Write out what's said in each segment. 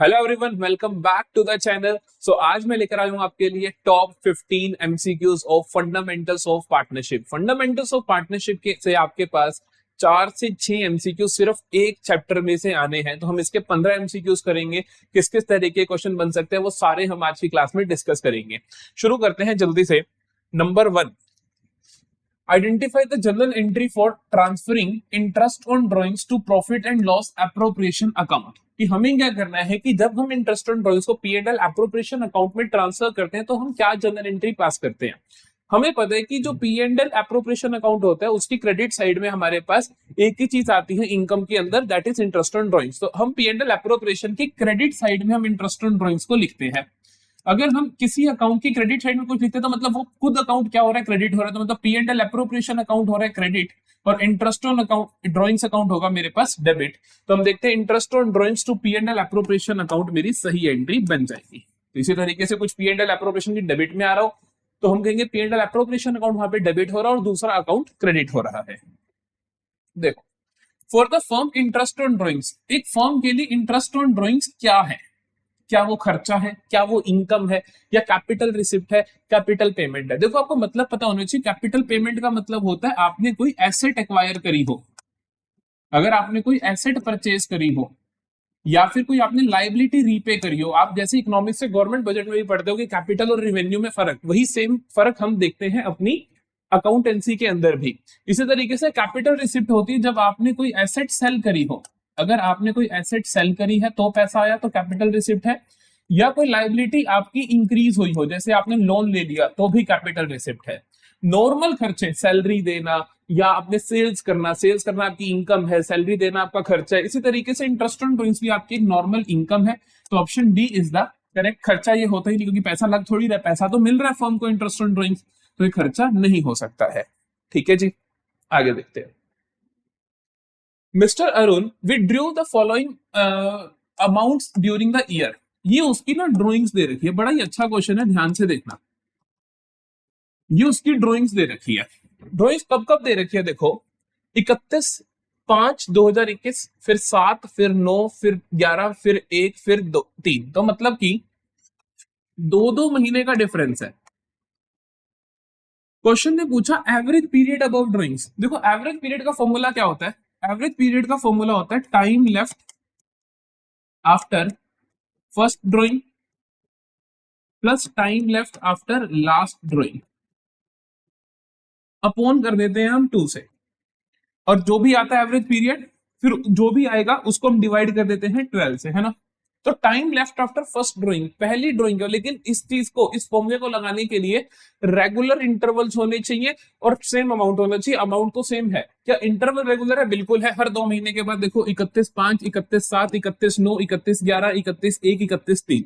Hello everyone, welcome back to the channel. So आज मैं लेकर आया हूं आपके लिए top 15 MCQs of fundamentals of partnership. Fundamentals of partnership के से आपके पास 4 से 6 एमसीक्यू सिर्फ एक चैप्टर में से आने हैं, तो हम इसके 15 एमसीक्यूज करेंगे। किस किस तरह के क्वेश्चन बन सकते हैं वो सारे हम आज की क्लास में डिस्कस करेंगे। शुरू करते हैं जल्दी से। Number 1, identify the journal entry for transferring interest on drawings to profit and loss appropriation account. कि हमें क्या करना है कि जब हम इंटरेस्ट ऑन ड्रॉइंग्स को P&L एप्रोप्रिएशन अकाउंट में ट्रांसफर करते हैं तो हम क्या जर्नल एंट्री पास करते हैं। हमें पता है कि जो P&L एप्रोप्रिएशन अकाउंट होता है उसकी क्रेडिट साइड में हमारे पास एक ही चीज आती है इनकम के अंदर, that is interest on drawings. तो हम P&L एप्रोप्रिएशन की क्रेडिट साइड में हम इंटरेस्ट ऑन ड्रॉइंग्स को लिखते हैं। अगर हम किसी अकाउंट की क्रेडिट साइड में कुछ लिखते हैं तो मतलब वो खुद अकाउंट क्या हो रहा है, क्रेडिट हो रहा है। तो मतलब P&L एप्रोप्रिएशन अकाउंट हो रहा है क्रेडिट और interest on account drawings account होगा मेरे पास डेबिट। तो हम देखते हैं interest on drawings to P&L appropriation account मेरी सही एंट्री बन जाएगी। तो इसी तरीके से कुछ P&L एप्रोप्रिएशन की डेबिट में आ रहा हो तो हम कहेंगे P&L एप्रोप्रिएशन अकाउंट वहां पे डेबिट हो रहा है और दूसरा अकाउंट क्रेडिट हो रहा है। देखो, for the firm interest on drawings, एक फर्म के लिए इंटरेस्ट ऑन ड्रॉइंग्स क्या है? क्या वो खर्चा है, क्या वो इनकम है, या कैपिटल रिसिप्ट है, कैपिटल पेमेंट है? देखो, आपको मतलब पता होना चाहिए। कैपिटल पेमेंट का मतलब होता है आपने कोई एसेट एक्वायर करी हो, अगर आपने कोई एसेट परचेज करी हो या फिर कोई आपने लाइबिलिटी रीपे करी हो। आप जैसे इकोनॉमिक्स से गवर्नमेंट बजट में भी पढ़ते हो कि कैपिटल और रेवेन्यू में फर्क, वही सेम फर्क हम देखते हैं अपनी अकाउंटेंसी के अंदर भी। इसी तरीके से कैपिटल रिसिप्ट होती है जब आपने कोई एसेट सेल करी हो। अगर आपने कोई एसेट सेल करी है तो पैसा आया तो कैपिटल रिसिप्ट है, या कोई लाइबिलिटी आपकी इंक्रीज हुई हो जैसे आपने लोन ले लिया तो भी कैपिटल रिसिप्ट है। नॉर्मल खर्चे, सैलरी देना या आपने सेल्स करना आपकी इनकम है, सैलरी देना आपका खर्चा है। इसी तरीके से इंटरेस्ट ऑन ड्रॉइंग्स भी आपकी एक नॉर्मल इनकम है। तो option D is the correct. खर्चा ये होता ही नहीं क्योंकि पैसा लग थोड़ी रहा है, पैसा तो मिल रहा है फर्म को इंटरेस्ट ऑन ड्रॉइंग्स, तो ये खर्चा नहीं हो सकता है। ठीक है जी, आगे देखते हैं। Mister Arun withdrew the following amounts during the year. ये उसकी ना ड्रॉइंग्स दे रखी है, बड़ा ही अच्छा क्वेश्चन है, ध्यान से देखना। ये उसकी ड्रॉइंग्स दे रखी है। ड्रॉइंग्स कब कब दे रखी है देखो, 31/5/2021, फिर 7, फिर 9, फिर 11, फिर 1, फिर 2, 3। तो मतलब कि 2-2 महीने का डिफरेंस है। क्वेश्चन ने पूछा एवरेज पीरियड अबाउट ड्रॉइंग्स। देखो, एवरेज पीरियड का फॉर्मूला क्या होता है? एवरेज पीरियड का फॉर्मूला होता है time left after first drawing plus time left after last drawing upon कर देते हैं हम 2 से, और जो भी आता है एवरेज पीरियड फिर जो भी आएगा उसको हम डिवाइड कर देते हैं 12 से, है ना। तो time left after first drawing, पहली ड्रॉइंग है, लेकिन इस चीज को, इस फॉर्मूले को लगाने के लिए रेगुलर इंटरवल्स होने चाहिए और सेम अमाउंट होना चाहिए। अमाउंट तो सेम है, क्या इंटरवल रेगुलर है? बिल्कुल है। हर 2 महीने के बाद देखो 31/5, 31/7, 31/9, 31/11, 31/1, 31/3,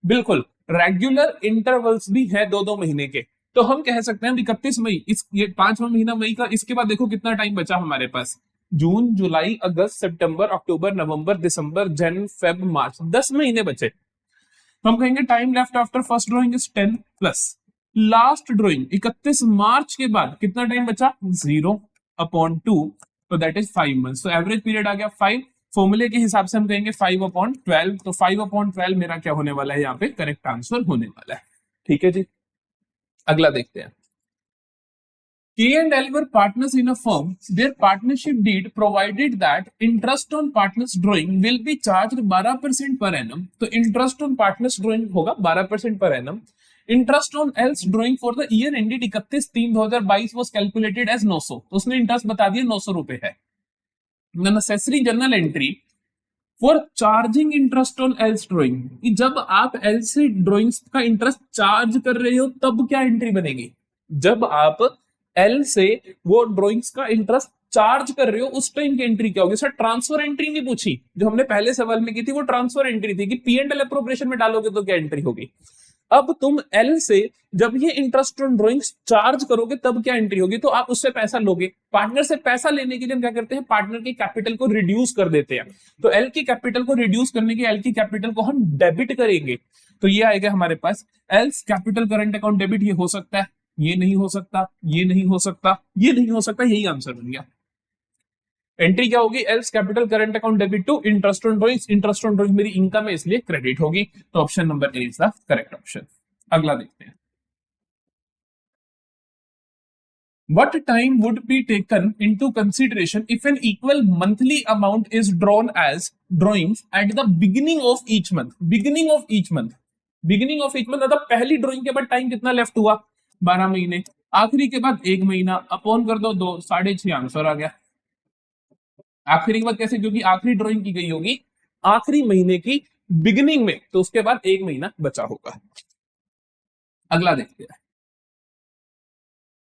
बिल्कुल रेगुलर इंटरवल्स भी है 2-2 महीने के। तो हम कह सकते हैं 31 मई, इस ये 5वां महीना मई का, इसके बाद देखो कितना टाइम बचा हमारे पास, जून, जुलाई, अगस्त, सितंबर, अक्टूबर, नवंबर, दिसंबर, जन, फेब, मार्च, 10 महीने बचे। तो हम कहेंगे time left after first drawing is 10 plus last drawing 31 मार्च के बाद कितना टाइम बचा, 0/2, तो दैट इज 5 मंथ्स। तो एवरेज पीरियड आ गया 5। फॉर्मूले के हिसाब से हम कहेंगे 5/12, तो 5/12 मेरा क्या होने वाला है, यहाँ पे करेक्ट आंसर होने वाला है। ठीक है जी, अगला देखते हैं। K&L were partners in a firm. Their partnership deed provided that interest on partners drawing will be charged 12% per annum. तो interest on partners drawing होगा 12% per annum. Interest on else drawing for the year ended 31/3/2022 was calculated as 900. तो उसने interest बता दिया 900 रुपए है। The necessary journal entry for charging interest on else drawing, जब आप एल्स से ड्रॉइंग्स का इंटरेस्ट चार्ज कर रहे हो तब क्या एंट्री बनेगी? जब आप एल से वो ड्रॉइंग्स का इंटरेस्ट चार्ज कर रहे हो उस टाइम की एंट्री क्या होगी? सर ट्रांसफर एंट्री नहीं पूछी, जो हमने पहले सवाल में की थी वो ट्रांसफर एंट्री थी कि P&L एप्रोप्रिएशन में डालोगे तो क्या एंट्री होगी। अब तुम एल से जब ये इंटरेस्ट ऑन ड्रॉइंग्स चार्ज करोगे तब क्या एंट्री होगी? तो आप उससे पैसा लोगे। पार्टनर से पैसा लेने के लिए हम क्या करते हैं, पार्टनर के कैपिटल को रिड्यूस कर देते हैं। तो एल की कैपिटल को रिड्यूस करने के एल की कैपिटल को हम डेबिट करेंगे, तो ये आएगा हमारे पास else capital current account debit. ये हो सकता है, ये नहीं हो सकता, ये नहीं हो सकता, ये नहीं हो सकता, यही आंसर बन गया। एंट्री क्या होगी, else capital current account debit to interest on drawings, interest on drawing मेरी इनकम है इसलिए क्रेडिट होगी, तो option number A is the correct option. अगला देखते हैं, what time would be taken into consideration if an equal monthly amount is drawn as drawings at the beginning of each month, beginning of each month, beginning of each month, मतलब पहली drawing के बाद time कितना left हुआ, 12 महीने, आखिरी के बाद 1 महीना, अपॉन कर दो 2, 6.5 आंसर आ गया। आखिरी के बाद कैसे, क्योंकि आखिरी ड्राइंग की गई होगी आखिरी महीने की बिगिनिंग में, तो उसके बाद 1 महीना बचा होगा। अगला देखते हैं,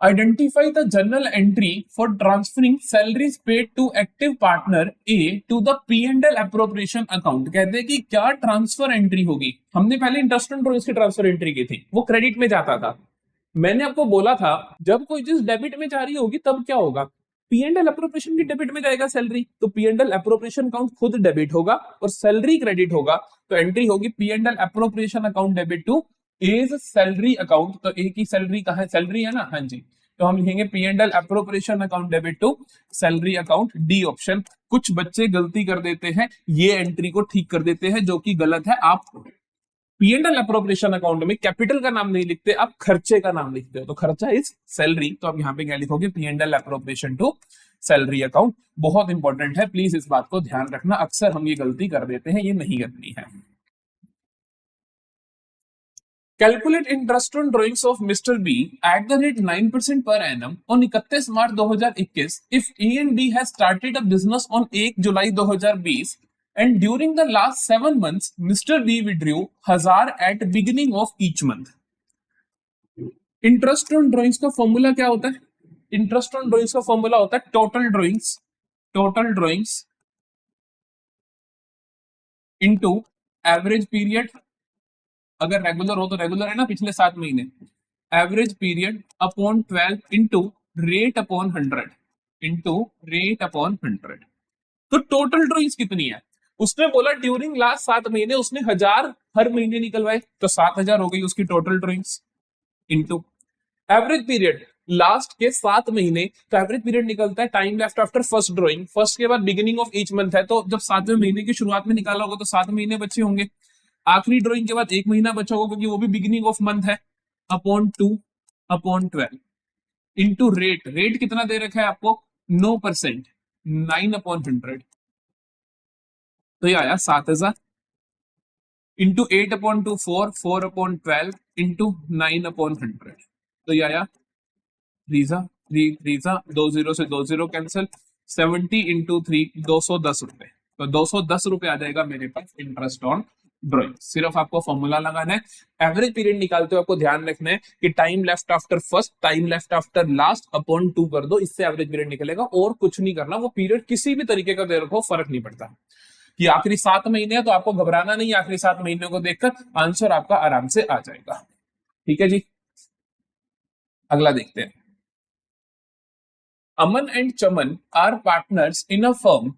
identify the journal entry for transferring salaries paid to active partner A to the P&L appropriation account। कहते हैं कि क्या ट्रांसफर एंट्री होगी, हमने पहले इंटरेस्ट ऑन ड्रॉइंग्स की ट्रांसफर एंट्री की थी, वो क्रेडिट में जाता था। मैंने आपको बोला था जब कोई चीज डेबिट में जा रही होगी तब क्या होगा, P&L अप्रोप्रिएशन की डेबिट में जाएगा सैलरी, तो P&L अप्रोप्रिएशन अकाउंट खुद डेबिट होगा और सैलरी क्रेडिट होगा, तो एंट्री होगी P&L appropriation account debit to as salary account. तो ए की सैलरी कहाँ है, सैलरी है ना, हाँ जी, तो हम लिखेंगे P&L appropriation account debit to salary account, D option. कुछ बच्चे गलती कर देते हैं, ये एंट्री को ठीक कर देते हैं जो कि गलत है। आप P&L अप्रोप्रिएशन अकाउंट में कैपिटल का नाम नहीं लिखते, आप खर्चे का नाम लिखते हो, तो खर्चा इज सैलरी, तो आप यहाँ पे क्या लिखोगे, P&L appropriation to salary account. बहुत इंपॉर्टेंट है, प्लीज इस बात को ध्यान रखना, अक्सर हम ये गलती कर देते हैं, ये नहीं करनी है। Calculate interest on drawings of mister B at the rate 9% per annum on 31 March 2021 if A and B has started a business on 1 July 2020 and during the last 7 months Mr. B withdrew 1000 at beginning of each month। Interest on drawings का formula क्या होता है, interest on drawings का formula होता है total drawings into average period, अगर regular हो तो रेगुलर है ना, पिछले 7 महीने, average period upon 12 into rate upon 100। तो टोटल ड्रॉइंग्स कितनी है, उसने बोला ड्यूरिंग लास्ट 7 महीने उसने 1000 हर महीने निकलवाए, तो 7000 हो गई उसकी total drawings, into average period last के 7 महीने, तो एवरेज पीरियड निकलता है time left after first drawing, first के बाद बिगिनिंग ऑफ ईच मंथ है, तो जब 7वें महीने की शुरुआत में निकाला होगा तो 7 महीने बचे होंगे, आखिरी ड्रॉइंग के बाद 1 महीना बचा होगा क्योंकि वो भी बिगिनिंग ऑफ मंथ है, अपॉन 2 अपॉन 12 इंटू रेट कितना दे रखा है आपको 9%, 9 अपॉन 100, तो ये आया 7000 into 8 upon 2 4 upon 12 into 9 upon 100, तो ये आया 2 जीरो से 2 जीरो कैंसिल, 70 इंटू 3 210 रुपए, तो 210 रुपए आ जाएगा मेरे पास इंटरेस्ट ऑन ड्रॉइंग। सिर्फ आपको फॉर्मूला लगाना है, एवरेज पीरियड निकालते हो आपको ध्यान रखना है कि time left after first time left after last upon 2 कर दो, इससे एवरेज पीरियड निकलेगा, और कुछ नहीं करना, वो पीरियड किसी भी तरीके का दे रखो फर्क नहीं पड़ता। कि आखिरी 7 महीने है तो आपको घबराना नहीं, आखिरी 7 महीने को देखकर आंसर आपका आराम से आ जाएगा। ठीक है जी, अगला देखते हैं, Aman and Chaman are partners in a firm.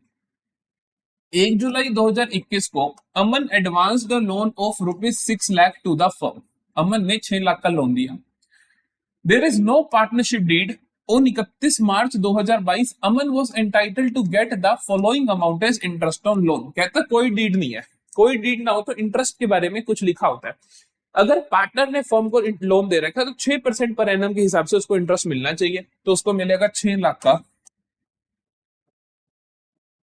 1 July 2021 को Aman advance the loan of ₹6 lakh to the firm. Aman ने 6 लाख का लोन दिया। There is no partnership deed on 31 March 2022 Aman was entitled to get the following amount as interest on loan. कहता कोई deed नहीं है, कोई deed ना हो तो इंटरेस्ट के बारे में कुछ लिखा होता है। अगर पार्टनर ने फर्म को लोन दे रखा है तो 6% पर एनम के हिसाब से उसको इंटरेस्ट मिलना चाहिए, तो उसको मिलेगा 6 लाख का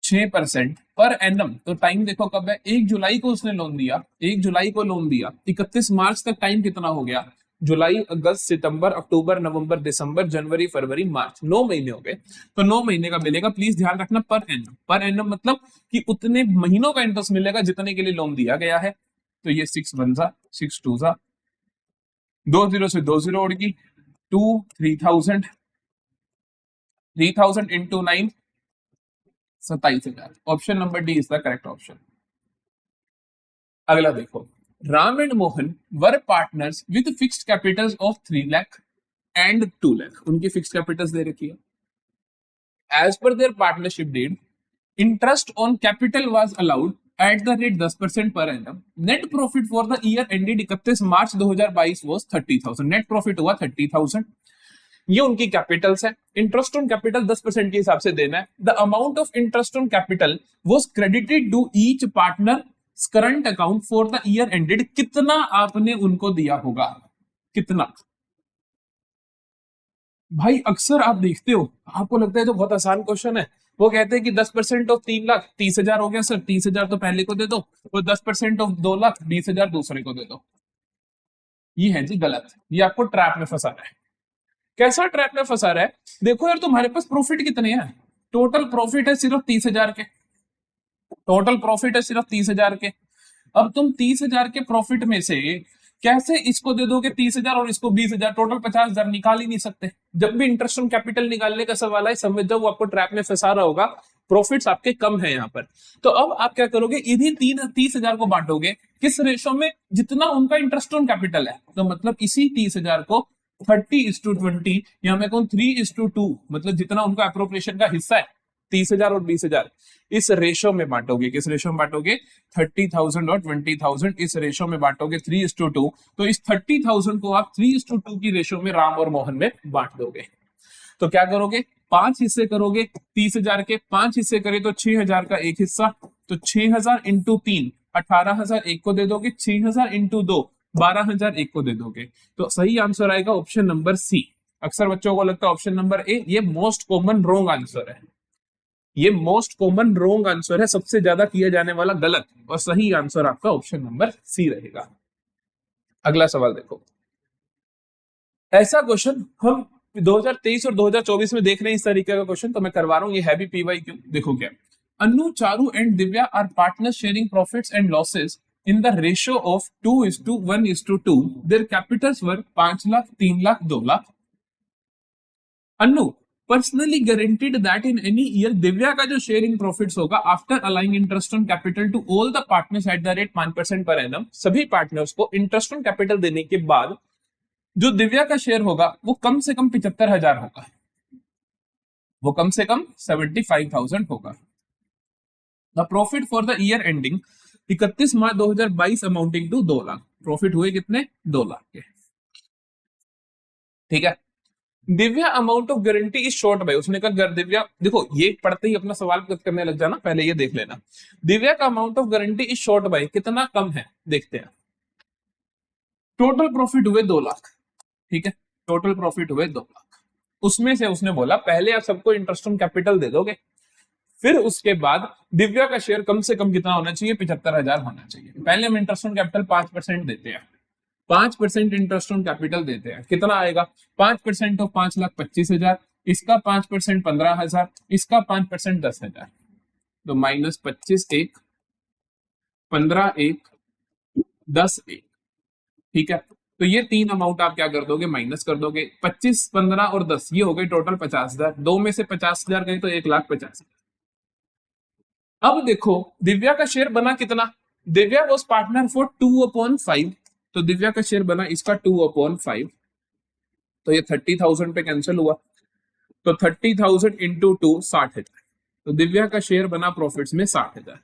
6% पर एनम। तो टाइम देखो कब है, 1 जुलाई को उसने लोन दिया, 1 जुलाई को लोन दिया, 31 मार्च तक टाइम कितना हो गया, जुलाई अगस्त सितंबर अक्टूबर नवंबर दिसंबर जनवरी फरवरी मार्च, 9 महीने हो गए, तो 9 महीने का मिलेगा। प्लीज ध्यान रखना पर एनम मतलब कि उतने महीनों का इंटरेस्ट मिलेगा जितने के लिए लोन दिया गया है। तो ये 6 1 जा 6 2 जा 2 0 से 2 0 उड़ गई, 2 3000 into 9 27,000। Option number D is the correct option. अगला देखो, Ram and Mohan were partners with fixed capitals of 3 lakh and 2 lakh. उनकी फिक्स्ड कैपिटल्स दे रखी है। As per their partnership deed interest on capital was allowed at the rate 10% per annum. Net profit for the year ended 31 March 2022 was 30,000। Net profit हुआ 30,000। ये उनकी Capitals है। Interest on capital 10% के हिसाब से देना है। The amount of interest on capital was credited to each partner current account for the year ended. कितना आपने उनको दिया होगा, कितना? भाई अक्सर आप देखते हो, आपको लगता है तो बहुत आसान क्वेश्चन है, वो कहते हैं कि 10% ऑफ 3 लाख 30,000 हो गया सर, 30,000 तो पहले को दे दो, और 10% ऑफ 2 लाख 20,000 दूसरे को दे दो। ये है जी गलत, ये आपको ट्रैप में फंसा रहा है। कैसा ट्रैप में फंसा रहा है? देखो यार, तुम्हारे पास प्रॉफिट कितने हैं? टोटल प्रॉफिट है सिर्फ 30,000 के, टोटल प्रॉफिट है सिर्फ 30,000 के। अब तुम 30,000 के प्रॉफिट में से कैसे इसको दे दोगे 30,000 और इसको 20,000, टोटल 50,000 निकाल ही नहीं सकते। जब भी इंटरेस्ट ऑन कैपिटल निकालने का सवाल है, समझ जाओ वो आपको ट्रैप में फंसा रहा होगा, प्रॉफिट्स आपके कम है यहाँ पर। तो अब आप क्या करोगे, इन्हीं 30,000 को बांटोगे किस रेशो में? जितना उनका इंटरेस्ट ऑन कैपिटल है। तो मतलब इसी 30,000 को 30:20 या मैं कहूँ 3:2, मतलब जितना उनका अप्रोप्रिएशन का हिस्सा है 30,000 और 20,000, इस रेशो में बांटोगे। किस रेशो में बांटोगे? 30,000 और 20,000 इस रेशो में बांटोगे 3:2। तो इस 30,000 को आप 3:2 की रेशो में राम और मोहन में बांट दोगे। तो क्या करोगे, 5 हिस्से करोगे 30,000 के, 5 हिस्से करे तो 6,000 का एक हिस्सा, तो 6,000 इंटू 3 18,000 एक को दे दोगे, 6,000 इंटू 2 12,000 एक को दे दोगे। तो सही आंसर आएगा ऑप्शन नंबर सी। अक्सर बच्चों को लगता है ऑप्शन नंबर ए, ये मोस्ट कॉमन रॉन्ग आंसर है, ये मोस्ट कॉमन रॉन्ग आंसर है, सबसे ज्यादा किया जाने वाला गलत, और सही आंसर आपका ऑप्शन नंबर सी रहेगा। अगला सवाल देखो, ऐसा क्वेश्चन हम 2023 और 2024 में देख रहे हैं, इस तरीके का क्वेश्चन, तो मैं करवा रहा हूं, ये है भी PYQ। देखो क्या, Anu, Charu and Divya are partners sharing profits and losses in the ratio of 2:1:2. Their capitals were 5 lakh 3 lakh 2 lakh. Anu personally guaranteed that in any year Divya का जो शेयरिंग प्रॉफिट्स होगा after allowing interest on capital to all the partners at the rate 5% per annum, सभी partners को interest on capital देने के बाद जो दिव्या का शेयर होगा वो कम से कम 75,000 होगा, वो कम से कम 75,000 होगा। The profit for the year ending 31 March 2022 amounting to 2 lakh. Profit हुए कितने? 2 लाख के। ठीक है, Divya amount of guarantee is short by, उसने कहा दिव्या, देखो ये पढ़ते ही अपना सवाल करने लग जाना, पहले ये देख लेना, दिव्या का amount of guarantee is short by कितना कम है, देखते हैं। टोटल प्रॉफिट हुए 2 लाख, ठीक है, टोटल प्रॉफिट हुए 2 लाख, उसमें से उसने बोला पहले आप सबको इंटरेस्ट ऑन कैपिटल दे दोगे, फिर उसके बाद दिव्या का शेयर कम से कम कितना होना चाहिए? 75,000 होना चाहिए। पहले हम इंटरेस्ट ऑन कैपिटल 5% देते हैं, 5% इंटरेस्ट ऑन कैपिटल देते हैं, कितना आएगा? 5% ऑफ 5,25,000, इसका 5% 15,000, इसका 5% 10,000, तो -25 एक, 15 एक, 10 एक, ठीक है। तो ये 3 अमाउंट आप क्या कर दोगे? माइनस कर दोगे। 25, 15 और 10 ये हो गई टोटल 50,000, 2 में से 50,000 गई तो 1,50,000। अब देखो दिव्या का शेयर बना कितना? दिव्या वॉज पार्टनर फॉर 2/5, तो दिव्या का शेयर बना इसका 2/5, तो ये 30,000 पे कैंसिल हुआ, तो 30,000 इंटू 2 60,000, तो दिव्या का शेयर बना प्रॉफिट्स में 60,000।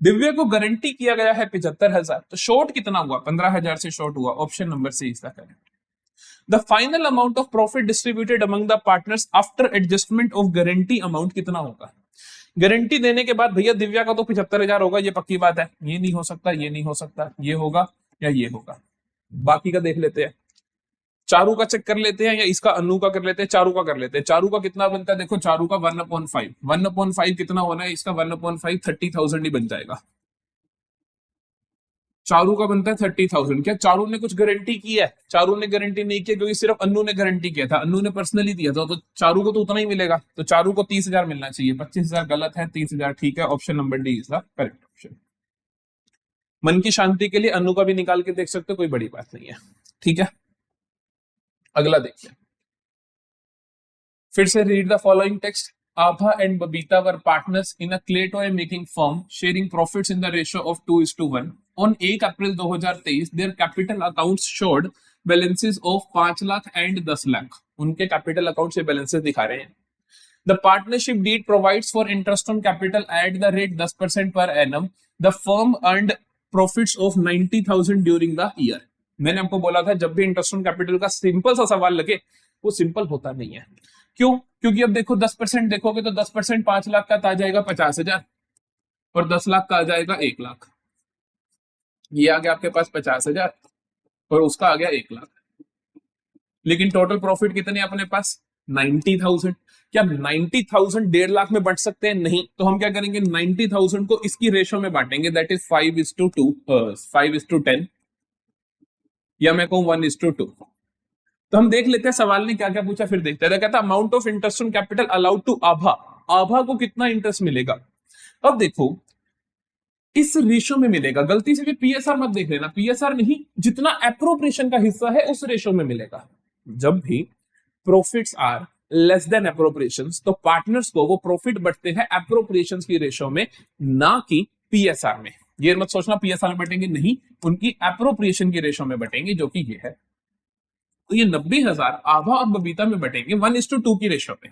दिव्या को गारंटी किया गया है 75,000, तो शॉर्ट कितना हुआ? 15,000 से शॉर्ट हुआ। Option number C is the correct. The final amount of profit distributed among the partners after adjustment of guarantee amount कितना होगा? गारंटी देने के बाद भैया दिव्या का तो 75,000 होगा, ये पक्की बात है, ये नहीं हो सकता, ये नहीं हो सकता, ये होगा या ये होगा। बाकी का देख लेते हैं, चारू का चेक कर लेते हैं या इसका अनु का कर लेते हैं। चारू का कर लेते हैं। चारू का कितना बनता है? देखो चारू का 1/5, 1/5 कितना होना है इसका? 1/5 30,000 ही बन जाएगा। चारू का बनता है 30,000। क्या चारू ने कुछ गारंटी की है? चारू ने गारंटी नहीं की, क्योंकि सिर्फ अन्नू ने गारंटी किया था, अन्नू ने पर्सनली दिया था, तो चारू को तो उतना ही मिलेगा, तो चारू को 30,000 मिलना चाहिए। 25,000 गलत है, 30,000 ठीक है। Option number D is the correct option. मन की शांति के लिए अन्नू का भी निकाल के देख सकते हो, कोई बड़ी बात नहीं है, ठीक है। अगला देखिए, फिर से read the following text. Abha and Babita were partners in a clay toy making firm, sharing profits in the ratio of 2:1. On 1 April 2023, their capital accounts showed balances of 5 lakh and 10 lakh. उनके कैपिटल अकाउंट से balances दिखा रहे हैं। The partnership deed provides for interest on capital at the rate 10% per annum. The firm earned profits of 90,000 during the year. मैंने आपको बोला था जब भी इंटरेस्ट ऑन कैपिटल का सिंपल सा सवाल लगे वो सिंपल होता नहीं है। क्यों? क्योंकि अब देखो 10% देखोगे तो 10% 5 लाख का आ जाएगा 50,000 और 10 लाख का आ जाएगा 1 लाख। ये आ गया आपके पास 50,000 और उसका आ गया 1 लाख। लेकिन टोटल प्रॉफिट कितने अपने पास? 90,000। क्या 90,000 1.5 लाख में बांट सकते हैं? नहीं। तो हम क्या करेंगे, 90,000 को इसकी रेशो में बांटेंगे, दैट इज 5:2, 5:10, या मैं कहूं 1:2। तो हम देख लेते हैं सवाल ने क्या क्या पूछा, फिर देखते हैं। कहता amount of interest on capital allowed to Abha, Abha को कितना इंटरेस्ट मिलेगा। अब देखो इस रेशो में मिलेगा, गलती से भी पीएसआर मत देख लेना, पीएसआर नहीं, जितना एप्रोप्रिएशन का हिस्सा है उस रेशो में मिलेगा। जब भी profits are less than appropriations तो पार्टनर्स को वो प्रॉफिट बढ़ते हैं एप्रोप्रिएशंस की रेशो में, ना कि पीएसआर में। ये मत सोचना पीएसआर में बटेंगे, नहीं, उनकी एप्रोप्रिएशन की रेशो में बटेंगे, जो कि ये है। तो ये 90,000 आभा और बबीता में बटेंगे 1:2 की रेशो पे।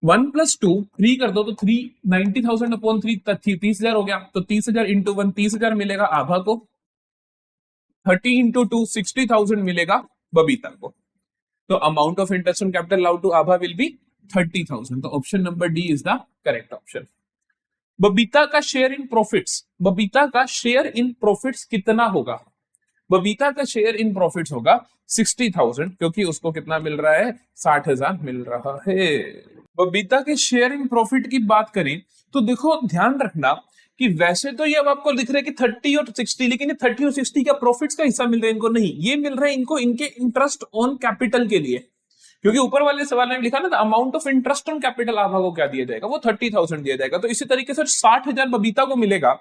1 + 2 3 कर दो तो 3 90,000 अपॉन 3 30,000 हो गया। तो 30,000 इंटू 1 30,000 मिलेगा आभा को, 30 इंटू 2 60,000 मिलेगा बबीता को। तो amount of interest on capital allowed to Abha will be 30,000। तो option number D is the correct option. Babita का शेयर इन प्रॉफिट्स, बबीता का शेयर इन प्रॉफिट्स कितना होगा? बबीता का शेयर इन प्रॉफिट्स होगा 60,000, क्योंकि उसको कितना मिल रहा है? 60,000 मिल रहा है। बबीता के शेयर इन प्रॉफिट की बात करें तो देखो ध्यान रखना कि वैसे तो ये अब आपको दिख रहा है कि 30 और 60, लेकिन ये 30 और 60 का प्रॉफिट्स का हिस्सा मिल रहा है इनको, नहीं, ये मिल रहा है इनको इनके इंटरेस्ट ऑन कैपिटल के लिए। क्योंकि ऊपर वाले सवाल में लिखा ना, amount of interest on capital Abha को क्या दिया जाएगा? वो 30,000 दिया जाएगा। तो इसी तरीके से 60,000 बबीता को मिलेगा,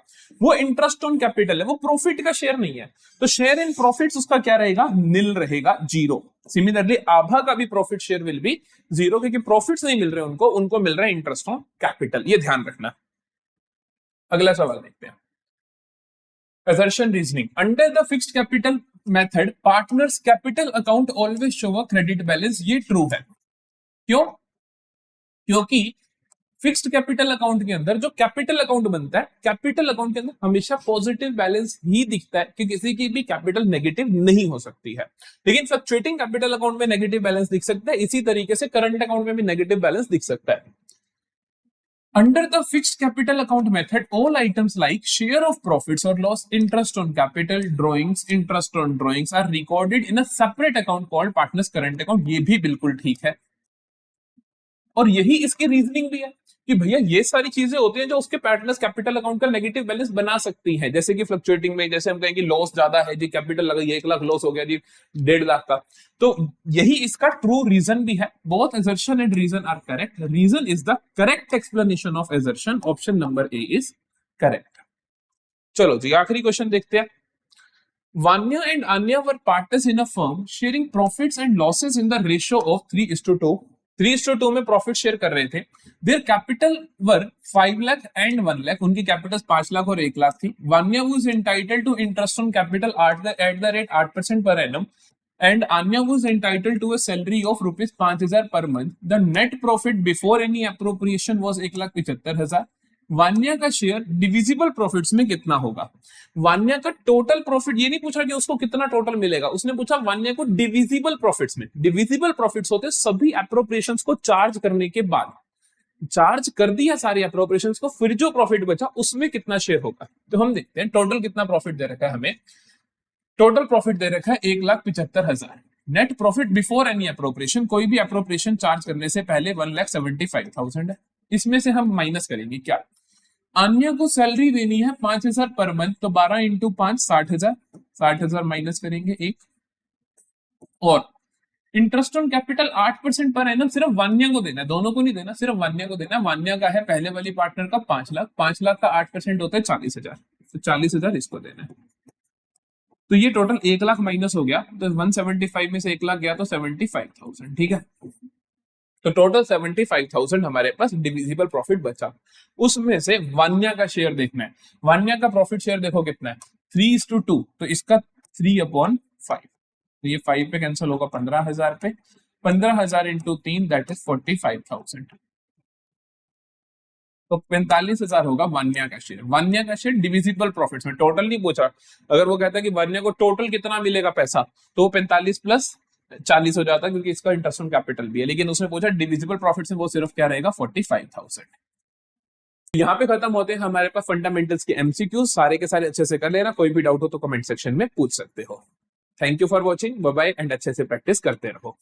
वो इंटरेस्ट ऑन कैपिटल है, वो प्रॉफिट का शेयर नहीं है। तो शेयर इन प्रॉफिट्स उसका क्या रहेगा? नील रहेगा, 0। सिमिलरली आभा का भी प्रॉफिट शेयर विल बी 0, क्योंकि प्रॉफिट्स नहीं मिल रहे उनको, उनको मिल रहा है इंटरेस्ट ऑन कैपिटल। ये ध्यान रखना। अगला सवाल देखते हैं। assertion reasoning under the fixed capital method partners capital account always show a credit balance। ये ट्रू है। क्यों? क्योंकि फिक्स्ड कैपिटल अकाउंट के अंदर जो कैपिटल अकाउंट बनता है, कैपिटल अकाउंट के अंदर हमेशा पॉजिटिव बैलेंस ही दिखता है कि किसी की भी कैपिटल नेगेटिव नहीं हो सकती है। लेकिन फ्लक्चुएटिंग कैपिटल अकाउंट में नेगेटिव बैलेंस दिख सकता है, इसी तरीके से करंट अकाउंट में भी नेगेटिव बैलेंस दिख सकता है। Under the fixed capital account method, all items like share of profits or loss, interest on capital, drawings, interest on drawings are recorded in a separate account called partners current account। ये भी बिल्कुल ठीक है और यही इसकी reasoning भी है कि भैया ये सारी चीजें होती हैं जो उसके पार्टनर्स कैपिटल अकाउंट का नेगेटिव बैलेंस बना सकती हैं। जैसे कि फ्लक्चुएटिंग में, जैसे हम कहेंगे लॉस ज्यादा है जी, कैपिटल लगा 1 लाख लॉस हो गया जी 1.5 लाख का, तो यही इसका ट्रू रीजन भी है। Both assertion and reason are correct. Reason is the correct explanation of assertion। Option number A is correct. चलो जी आखिरी क्वेश्चन देखते हैं। Vanya and Anya were partners in a firm sharing profits and losses in the ratio of 3:2। 3:2 में profit share कर रहे थे। Their capital were 5 lakh and 1 lakh, उनकी कैपिटल 5 लाख और 1 लाख थी। Vanya was entitled to interest on capital at the rate 8% per annum and Anya was entitled to a salary of rupees 5,000 per month। The net profit before any appropriation was 1,75,000। Vanya का share divisible profits में कितना होगा? वान्या का total profit, ये नहीं पूछा कि उसको कितना टोटल मिलेगा, उसने पूछा वान्या को डिविजिबल प्रॉफिट्स में। डिविजिबल प्रॉफिट्स होते सभी एप्रोप्रिएशंस को चार्ज करने के बाद, चार्ज कर दिया सारी एप्रोप्रिएशंस को, फिर जो प्रॉफिट बचा उसमें कितना शेयर होगा। तो हम देखते हैं टोटल कितना प्रॉफिट दे रखा है हमें। टोटल प्रॉफिट दे रखा है 1,75,000। Net profit before any appropriation, कोई भी एप्रोप्रिएशन चार्ज करने से पहले 1,75,000 है। इसमें से हम माइनस करेंगे क्या? अन्य को सैलरी देनी है 5,000 पर मंथ, तो 12 इंटू 5 60,000, 60,000 माइनस करेंगे 1। और interest on capital 8% per annum सिर्फ वान्या को देना है, दोनों को नहीं देना, सिर्फ वान्या को देना है। वान्या का है पहले वाली पार्टनर का 5 लाख, 5 लाख का 8% होता है 40,000, तो 40,000 इसको देना है। तो ये टोटल 1 लाख माइनस हो गया, तो 175 में से 1 लाख गया तो 75,000, ठीक है। तो टोटल 75,000 हमारे पास डिविजिबल प्रॉफिट बचा। उसमें से वान्या का शेयर देखना है। वान्या का प्रॉफिट शेयर देखो कितना है, 3:2, तो इसका 3/5, तो ये 5 पे कैंसिल होगा 15,000 पे, 15,000 इंटू 3 दैट इज 45,000, तो 45,000 होगा वान्या का शेयर। वान्या का शेयर डिविजिबल प्रॉफिट्स में, टोटल नहीं पूछा। अगर वो कहता है कि वान्या को टोटल कितना मिलेगा पैसा, तो 45 प्लस 40 हो जाता क्योंकि इसका इंटरेस्ट ऑन कैपिटल भी है, लेकिन उसने पूछा डिविजिबल प्रॉफिट में वो सिर्फ क्या रहेगा 45,000। यहाँ पे खत्म होते हैं हमारे पास फंडामेंटल्स के एमसीक्यू, सारे के सारे अच्छे से कर लेना, कोई भी डाउट हो तो कमेंट सेक्शन में पूछ सकते हो। Thank you for watching, bye bye, and अच्छे से प्रैक्टिस करते रहो।